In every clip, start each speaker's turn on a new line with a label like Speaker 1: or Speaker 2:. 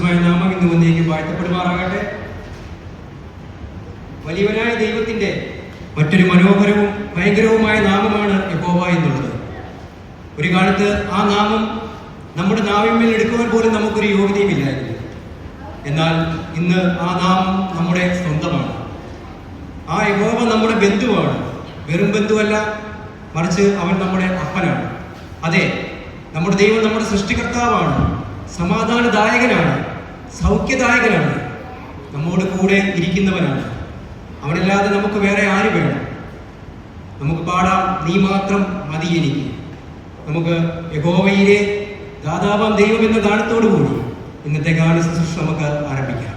Speaker 1: പരിശുദ്ധമായ നാമം ഇന്ന് വന്നേക്കും വാഴ്ത്തപ്പെടുമാറാകട്ടെ. വലിയവനായ ദൈവത്തിന്റെ മറ്റൊരു മനോഹരവും ഭയങ്കരവുമായ നാമമാണ് യഹോവ എന്നുള്ളത്. ഒരു കാലത്ത് ആ നാമം നമ്മുടെ നാവിന്മേൽ എടുക്കുവാൻ പോലും നമുക്കൊരു യോഗ്യതയുമില്ലായിരുന്നു. എന്നാൽ ഇന്ന് ആ നാമം നമ്മുടെ സ്വന്തമാണ്. ആ യഹോവ നമ്മുടെ ബന്ധുവാണ്. വെറും ബന്ധുവല്ല, മറിച്ച് അവൻ നമ്മുടെ അപ്പനാണ്. അതെ, നമ്മുടെ ദൈവം നമ്മുടെ സൃഷ്ടികർത്താവാണ്, സമാധാനദായകനാണ്, സൗഖ്യദായകനാണ്, നമ്മോട് കൂടെ ഇരിക്കുന്നവനാണ്. അവനല്ലാതെ നമുക്ക് വേറെ ആര് വേണം? നമുക്ക് പാടാം, നീ മാത്രം മതി എനിക്ക്. നമുക്ക് യഹോവയിലെ ദാതാവാം ദൈവം എന്ന ഗാനത്തോടു കൂടി ഇന്നത്തെ ഗാന ശുശ്രൂഷ നമുക്ക് ആരംഭിക്കാം.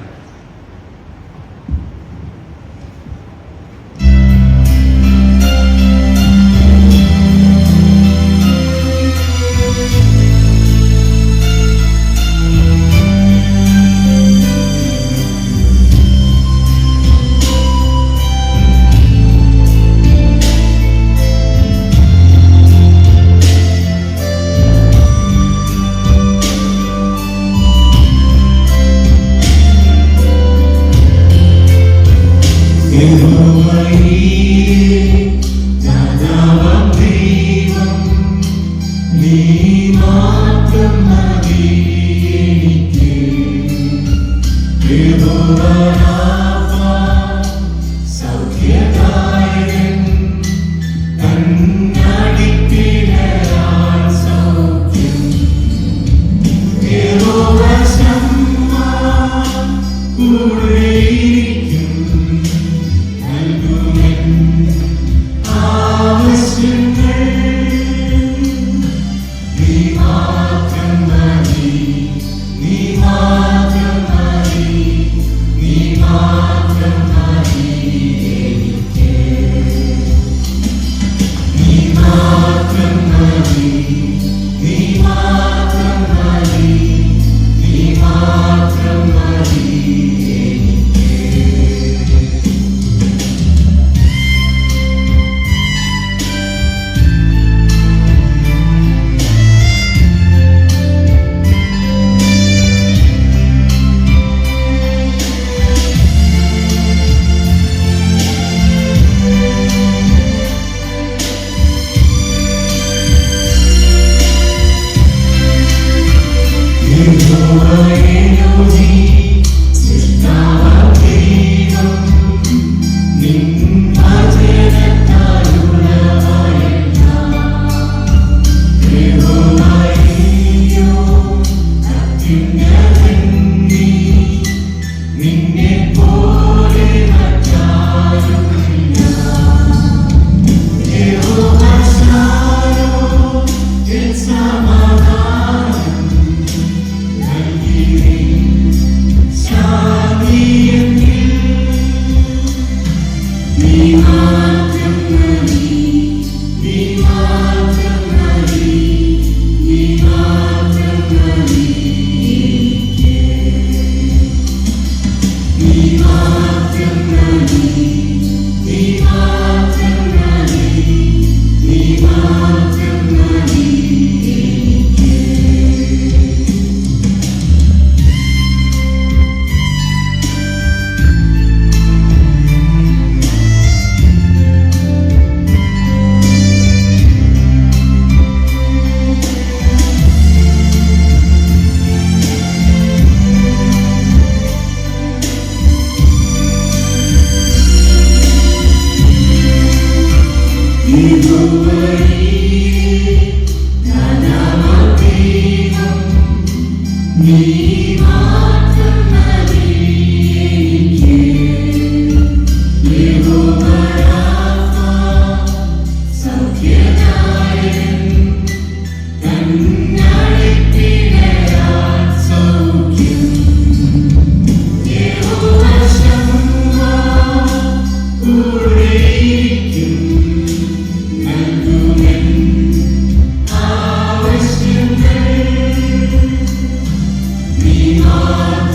Speaker 2: We are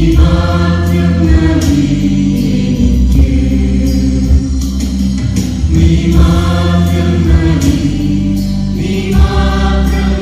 Speaker 2: നീ മാത്രം മതി, നീ മാത്രം